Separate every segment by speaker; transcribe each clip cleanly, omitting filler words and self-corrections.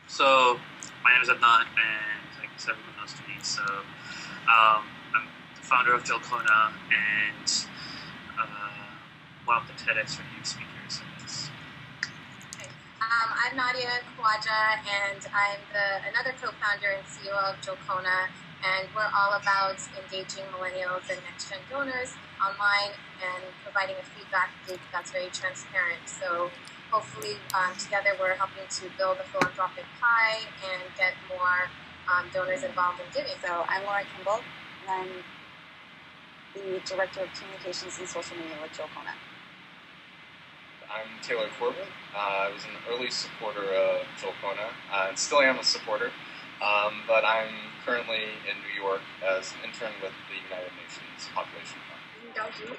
Speaker 1: So my name is Adnan, and I guess everyone knows me. So I'm the founder of Jolkona and one of the TEDxRainier speakers.
Speaker 2: Okay. I'm Nadia and I'm another co-founder and CEO of Jolkona, and we're all about engaging millennials and next-gen donors online and providing a feedback loop that's very transparent. So hopefully together we're helping to build a philanthropic pie and get more donors involved in giving.
Speaker 3: So I'm Laura Kimball, and I'm the Director of Communications and Social Media with Jolkona.
Speaker 4: I'm Taylor Corbett. I was an early supporter of Jolkona, and still am a supporter, but I'm currently in New York as an intern with the United Nations Population Fund.
Speaker 5: I'm an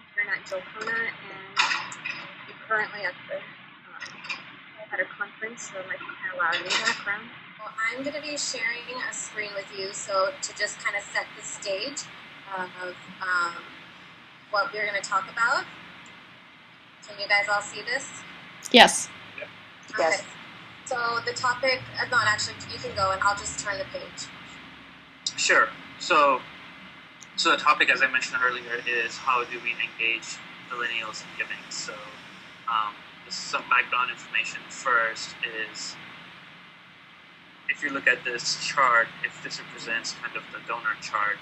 Speaker 5: intern at Jolkona, and I'm currently at a conference, so I might be kind of loud in the background.
Speaker 2: Well, I'm going to be sharing a screen with you, so to just kind of set the stage of what we're going to talk about. Can you guys all see this?
Speaker 6: Yes.
Speaker 4: Yeah.
Speaker 2: Okay.
Speaker 3: Yes.
Speaker 2: So the topic, Adnan, actually, you can go and I'll just turn the page.
Speaker 1: Sure. So the topic, as I mentioned earlier, is how do we engage millennials in giving. So some background information first is, if you look at this chart, if this represents kind of the donor chart,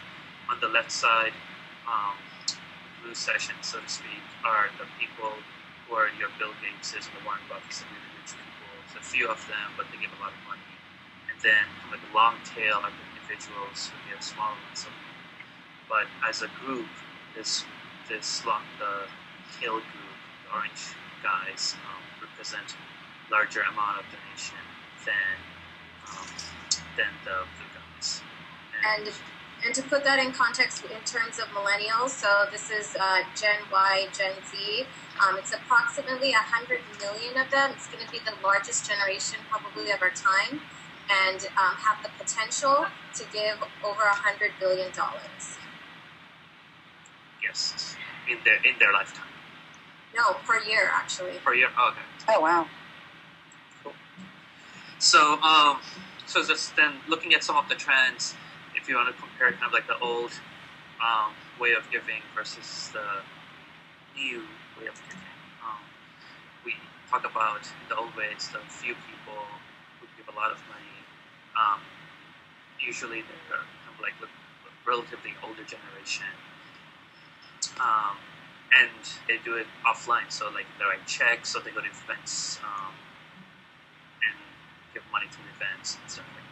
Speaker 1: on the left side, blue section, so to speak, are the people who are your Bill Gateses and the Warren Buffetts and the rich people. So a few of them, but they give a lot of money. And then kind of the long tail are the individuals who give small amounts of money. But as a group, the tail group, the orange guys, represent larger amount of donation than the blue guys.
Speaker 2: And to put that in context in terms of millennials, so this is Gen Y, Gen Z. It's approximately 100 million of them. It's going to be the largest generation probably of our time, and have the potential to give over $100 billion.
Speaker 1: Yes, in their lifetime.
Speaker 2: No, per year actually.
Speaker 1: Per year. Oh, okay.
Speaker 3: Oh, wow.
Speaker 1: Cool. So just then looking at some of the trends, if you want to compare kind of like the old way of giving versus the new way of giving, we talk about in the old way, it's the few people who give a lot of money. Usually they're kind of like a relatively older generation, and they do it offline. So like they write checks, so they go to events and give money to events and stuff like that.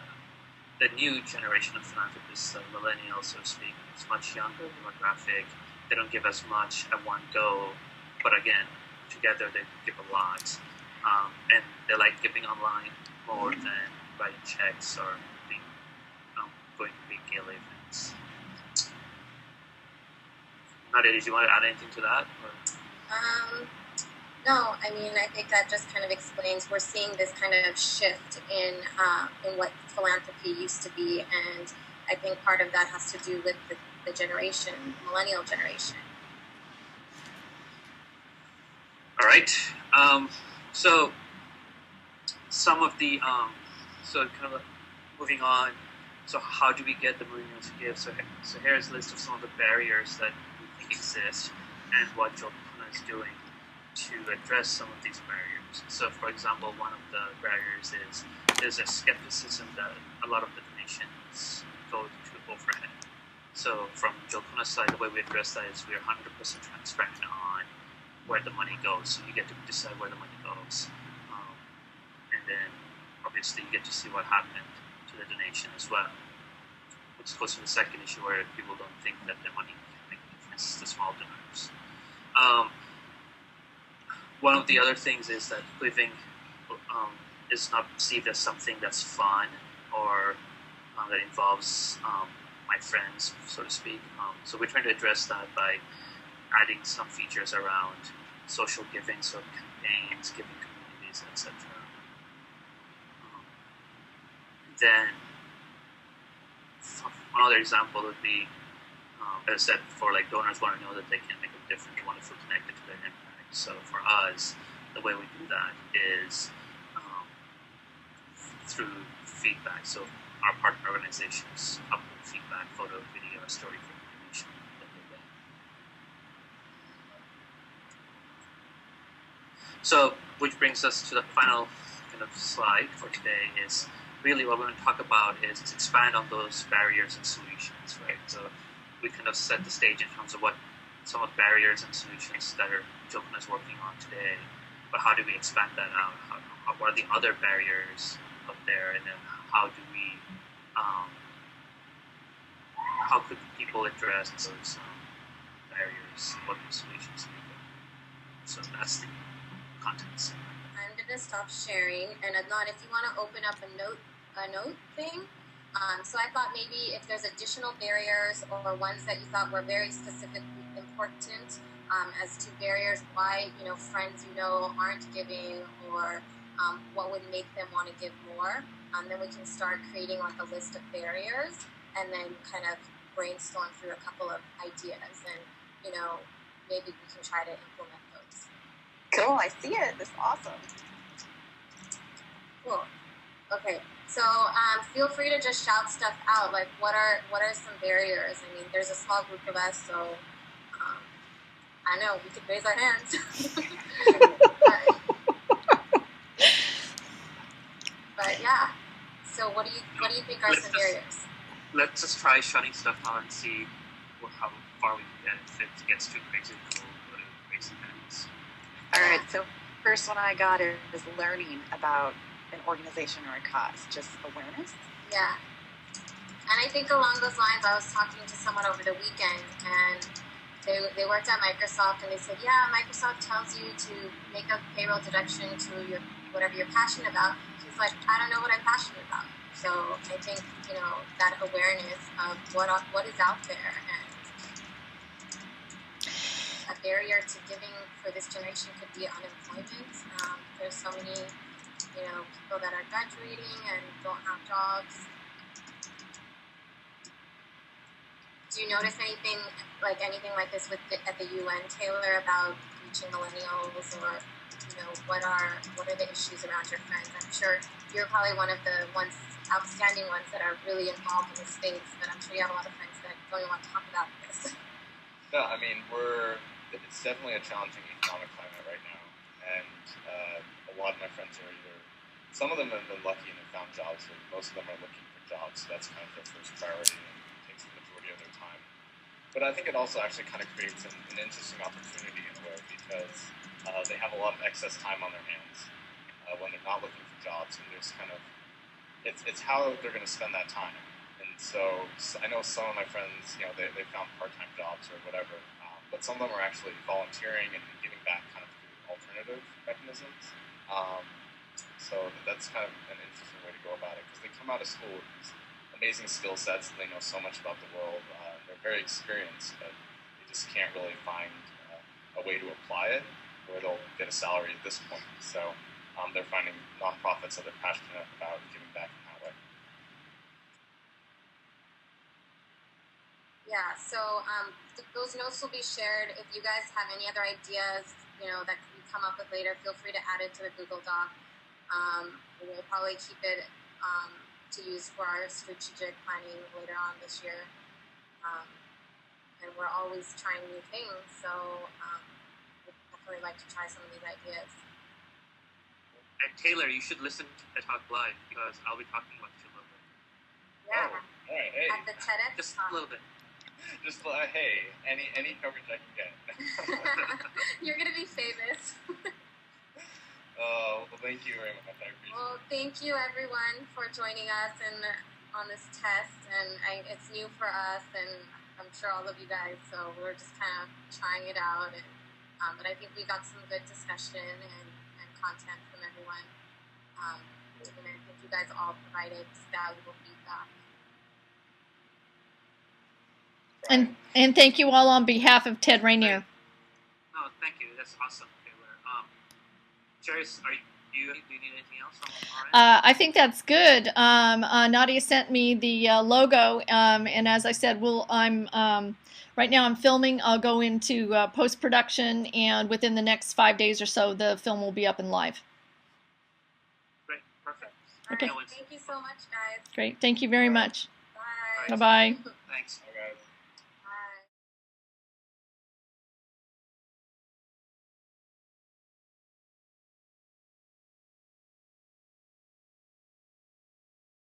Speaker 1: The new generation of philanthropists, the millennials, so to speak, is much younger demographic. They don't give as much at one go, but again, together they give a lot. And they like giving online more than writing checks or going to big gala events. Nadia, did you want to add anything to that? Or?
Speaker 2: No, I mean, I think that just kind of explains, we're seeing this kind of shift in what philanthropy used to be, and I think part of that has to do with the generation, millennial generation.
Speaker 1: All right. So some of the, so kind of moving on, so how do we get the millennials to give? So here's a list of some of the barriers that we think exist and what Jolkona is doing to address some of these barriers. So, for example, one of the barriers is there's a skepticism that a lot of the donations go to overhead. So, from Jolkona's side, the way we address that is we're 100% transparent on where the money goes. So you get to decide where the money goes, and then obviously you get to see what happened to the donation as well. Which goes to the second issue where people don't think that their money can make a difference to small donors. One of the other things is that giving is not perceived as something that's fun or that involves my friends, so to speak. So we're trying to address that by adding some features around social giving, so campaigns, giving communities, etc. Then another example would be, as I said before, like donors want to know that they can make a difference, they want to feel connected to their impact. So for us, the way we do that is through feedback. So our partner organizations upload feedback, photo, video, or story for information that they get. So, which brings us to the final kind of slide for today is really what we're going to talk about is to expand on those barriers and solutions, right? So we kind of set the stage in terms of what some of the barriers and solutions that Jolkona is working on today, but how do we expand that out? What are the other barriers out there, and then how do we, how could people address those barriers? What solutions do we get? So that's the content.
Speaker 2: I'm gonna stop sharing, and Adnan, if you want to open up a note thing. So I thought maybe if there's additional barriers or ones that you thought were very specifically important as to barriers, why friends aren't giving, or what would make them want to give more, then we can start creating like a list of barriers, and then kind of brainstorm through a couple of ideas, and maybe we can try to implement those.
Speaker 3: Cool, I see it. This is awesome.
Speaker 2: Cool. Okay. So feel free to just shout stuff out. Like, what are some barriers? I mean, there's a small group of us, so I know we could raise our hands. but yeah. So what do you think are some barriers?
Speaker 1: Let's just try shutting stuff down and see how far we can get. If it gets too crazy, we'll go to raise hands.
Speaker 3: All right. So first one I got is learning about an organization or a cause, just awareness.
Speaker 2: Yeah. And I think along those lines, I was talking to someone over the weekend, and they worked at Microsoft, and they said, yeah, Microsoft tells you to make a payroll deduction to your whatever you're passionate about. She's like, I don't know what I'm passionate about. So I think, that awareness of what is out there, and a barrier to giving for this generation could be unemployment. There's so many people that are graduating and don't have jobs. Do you notice anything like this at the UN, Taylor, about reaching millennials, or what are the issues around your friends? I'm sure you're probably one of the outstanding ones that are really involved in the space, but I'm sure you have a lot of friends that don't even want to talk about this.
Speaker 4: No, I mean it's definitely a challenging economic climate right now, and a lot of my friends are some of them have been lucky and have found jobs, but most of them are looking for jobs, so that's kind of their first priority and takes the majority of their time. But I think it also actually kind of creates an interesting opportunity in a way, because they have a lot of excess time on their hands when they're not looking for jobs, and there's kind of, it's how they're going to spend that time. And so I know some of my friends, they found part-time jobs or whatever, but some of them are actually volunteering and giving back kind of through alternative mechanisms. So that's kind of an interesting way to go about it, because they come out of school with these amazing skill sets, and they know so much about the world. They're very experienced, but they just can't really find a way to apply it where they'll get a salary at this point. So they're finding nonprofits that they're passionate about giving back in that way.
Speaker 2: Yeah, so those notes will be shared. If you guys have any other ideas, that you come up with later, feel free to add it to the Google Doc. We'll probably keep it to use for our strategic planning later on this year. And we're always trying new things, so we'd definitely like to try some of these ideas.
Speaker 1: And Taylor, you should listen to Talk Live, because I'll be talking about you a little bit.
Speaker 2: Yeah.
Speaker 4: Oh, all right, hey.
Speaker 2: At the TEDx.
Speaker 1: Just a little bit.
Speaker 4: Just hey, any coverage I can get.
Speaker 2: You're gonna be famous.
Speaker 4: Well, thank you very much. I appreciate it.
Speaker 2: Well, thank you everyone for joining us on this test, and it's new for us, and I'm sure all of you guys. So we're just kind of trying it out, and but I think we got some good discussion and content from everyone. And I think you guys all provided valuable feedback.
Speaker 6: And thank you all on behalf of TEDxRainier.
Speaker 1: No, thank you. That's awesome, Taylor. Jeris, do you need anything else on our end?
Speaker 6: I think that's good. Nadia sent me the logo, and as I said, right now I'm filming. I'll go into post-production, and within the next 5 days or so, the film will be up and live.
Speaker 1: Great, perfect.
Speaker 6: Okay.
Speaker 2: Thank you so much, guys.
Speaker 6: Great. Thank you very much.
Speaker 2: Bye.
Speaker 6: Bye-bye.
Speaker 1: Thanks.